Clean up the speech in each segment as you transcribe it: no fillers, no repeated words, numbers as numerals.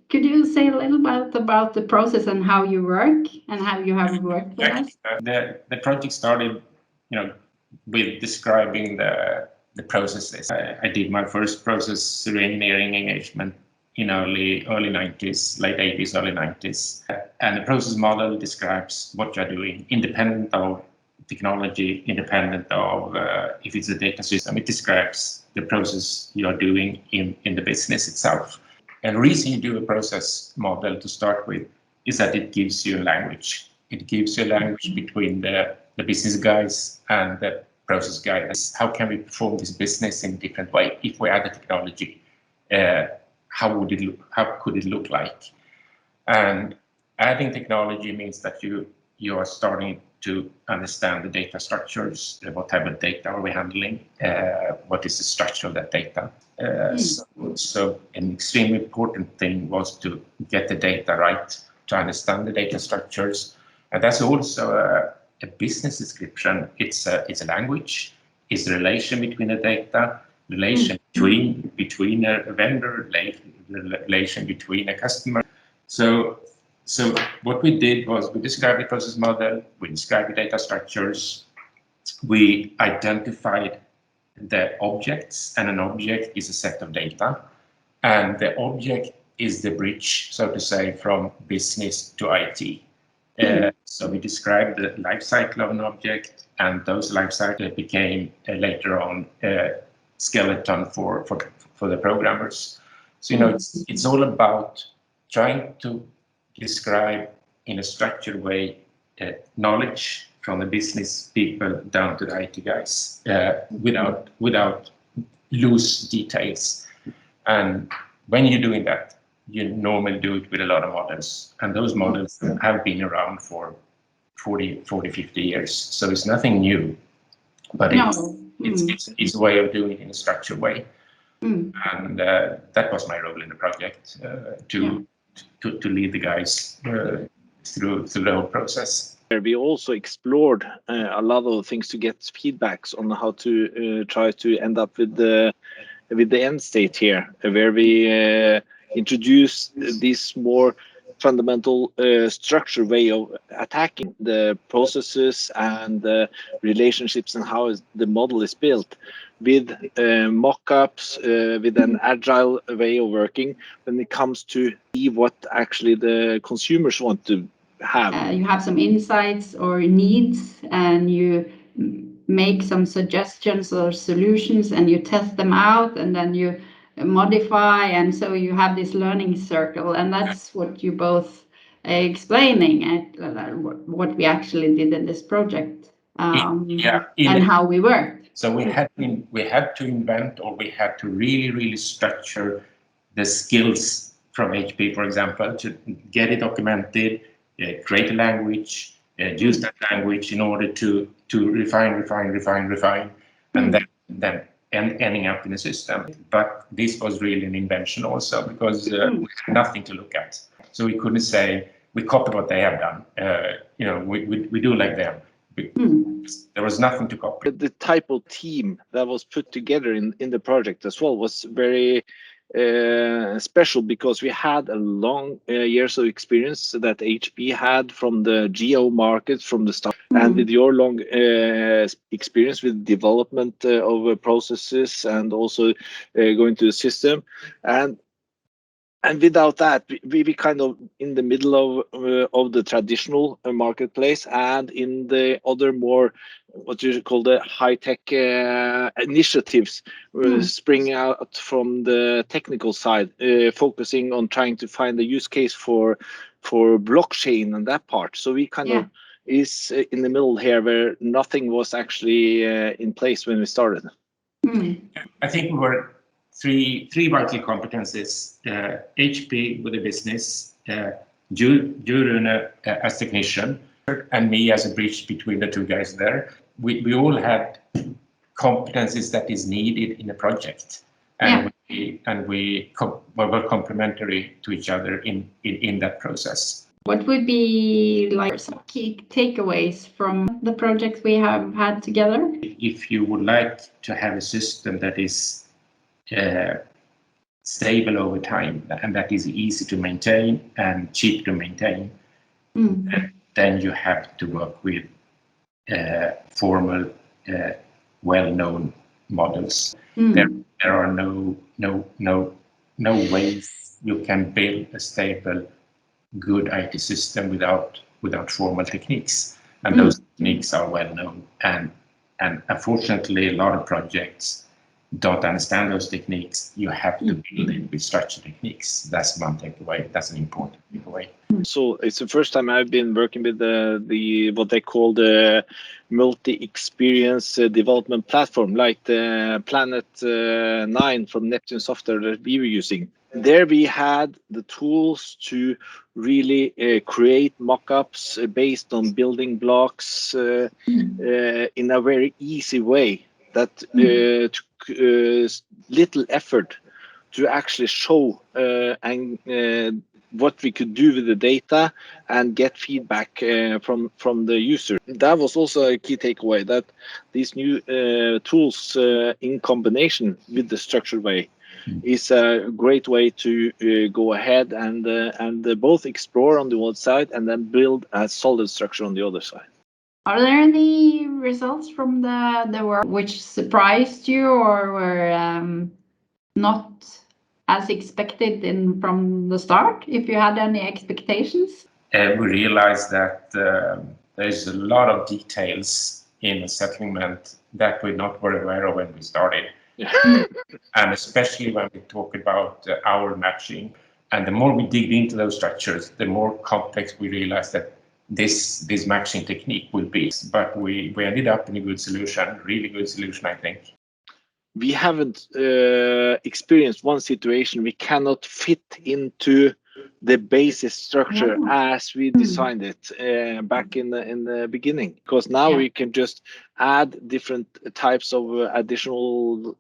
Could you say a little bit about the process and how you work and how you have worked with us? The project started, with describing the processes. I did my first process engineering engagement in early 90s, late 80s, early 90s. And the process model describes what you're doing, independent of technology, independent of if it's a data system. It describes the process you're doing in the business itself. And the reason you do a process model to start with is that it gives you a language. It gives you a language between the business guys and the process guys. How can we perform this business in a different way? If we add the technology, how would it look? How could it look like? And adding technology means that you are starting to understand the data structures. What type of data are we handling? What is the structure of that data? So an extremely important thing was to get the data right, to understand the data structures. And that's also a business description. It's a language. It's a relation between the data, relation between a vendor, relation between a customer. So what we did was we described the process model, we described the data structures, we identified the objects, and an object is a set of data, and the object is the bridge, so to say, from business to IT. So we described the life cycle of an object, and those life cycles became later on a skeleton for the programmers. So it's all about trying to describe in a structured way knowledge from the business people down to the IT guys without loose details. And when you're doing that, you normally do it with a lot of models, and those models have been around for 40, 50 years. So it's nothing new, but it's a way of doing it in a structured way. And that was my role in the project, to lead the guys through the whole process. We also explored a lot of things to get feedbacks on how to try to end up with the end state here, where we introduce this more fundamental structure way of attacking the processes and the relationships and how the model is built, with mock-ups, with an agile way of working when it comes to see what actually the consumers want to have. You have some insights or needs, and you make some suggestions or solutions, and you test them out, and then you modify, and so you have this learning circle, and that's what you both explaining what we actually did in this project, and how we worked. So we had to invent, or we had to really structure the skills from HP, for example, to get it documented, create a language, use that language in order to refine, and then ending up in a system. But this was really an invention also, because we had nothing to look at. So we couldn't say we copy what they have done. We do like them. There was nothing to copy. The type of team that was put together in the project as well was very special, because we had a long years of experience that HP had from the geo market from the start, and with your long experience with development of processes and also going to the system, and without that, we kind of in the middle of the traditional marketplace, and in the other more what you call the high-tech initiatives spring out from the technical side, focusing on trying to find a use case for blockchain and that part. So we kind of is in the middle here, where nothing was actually in place when we started. I think we were three vital competencies: HP with the business, Rune as technician, and me as a bridge between the two guys there. We all had competencies that is needed in a project, and we were complementary to each other in that process. What would be like some key takeaways from the projects we have had together? If you would like to have a system that is stable over time, and that is easy to maintain and cheap to maintain. And then you have to work with formal, well-known models. There are no ways you can build a stable, good IT system without formal techniques, and those techniques are well known. And unfortunately, a lot of projects don't understand those techniques. You have to build it with structured techniques. That's one takeaway. That's an important takeaway. So it's the first time I've been working with the what they call the multi-experience development platform, like the Planet 9 from Neptune Software that we were using. There we had the tools to really create mock-ups based on building blocks in a very easy way that took little effort to actually show what we could do with the data and get feedback from the user. That was also a key takeaway, that these new tools in combination with the structured way is a great way to go ahead and both explore on the one side and then build a solid structure on the other side. Are there any results from the work which surprised you or were not as expected from the start, if you had any expectations? We realized that there's a lot of details in a settlement that we're not very aware of when we started. And especially when we talk about hour matching. And the more we dig into those structures, the more complex we realize that this matching technique will be. But we ended up in a good solution, really good solution, I think. We haven't experienced one situation we cannot fit into the basis structure as we designed it back in the beginning, because now we can just add different types of additional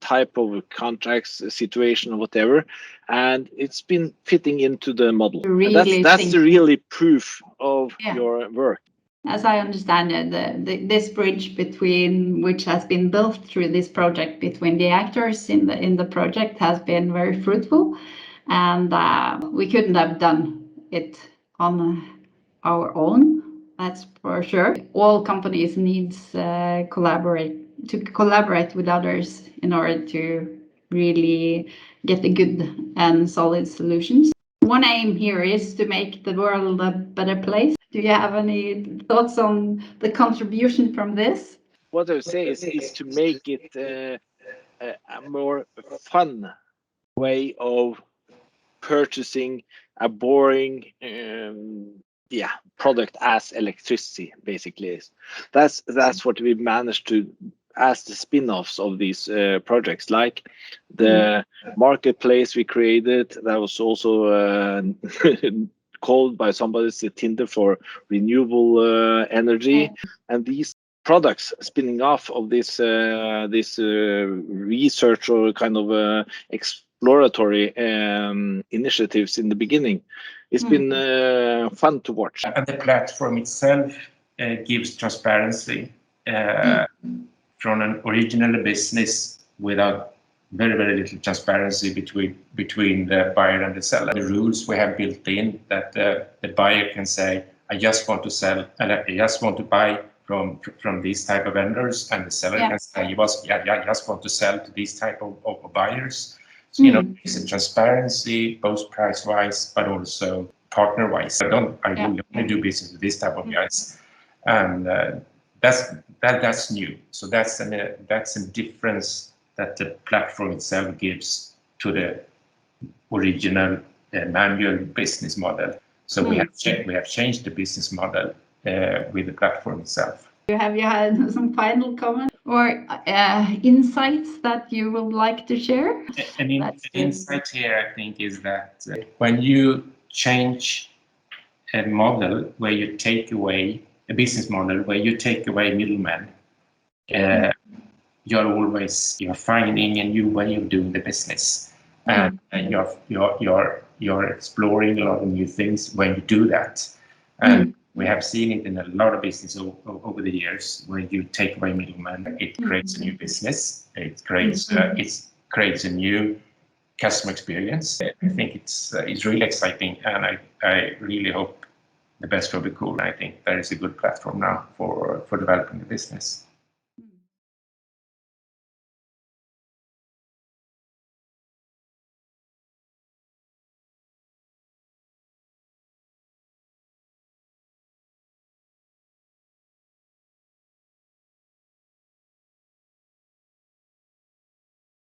type of contracts, situation or whatever, and it's been fitting into the model. Really that's the really proof of your work. As I understand it, this bridge between which has been built through this project between the actors in the project has been very fruitful, and we couldn't have done it on our own. That's for sure. All companies needs collaborate with others in order to really get the good and solid solutions. One aim here is to make the world a better place. Do you have any thoughts on the contribution from this? What I would say is to make it a more fun way of purchasing a boring product as electricity, basically is. That's what we managed to as the spin-offs of these projects, like the marketplace we created that was also called by somebody as the Tinder for renewable energy, and these products spinning off of this research or kind of exploratory initiatives in the beginning. It's been fun to watch. And the platform itself gives transparency from an original business without very little transparency between the buyer and the seller. The rules we have built in that the buyer can say, I just want to sell and I just want to buy from these type of vendors, and the seller can say, I just want to sell to these type of buyers. So, it's a transparency, both price-wise, but also partner-wise. I really only do business with this type of guys, and that's new. So that's a difference that the platform itself gives to the original manual business model. So we have changed the business model with the platform itself. Have you had some final comments or insights that you would like to share? An insight here, I think, is that when you change a model where you take away a business model where you take away middlemen, you're finding a new way of doing the business, and you're exploring a lot of new things when you do that. And we have seen it in a lot of business over the years. When you take away middlemen, it creates a new business. It creates a new customer experience. I think it's really exciting, and I really hope the best for Becour. I think there is a good platform now for developing the business.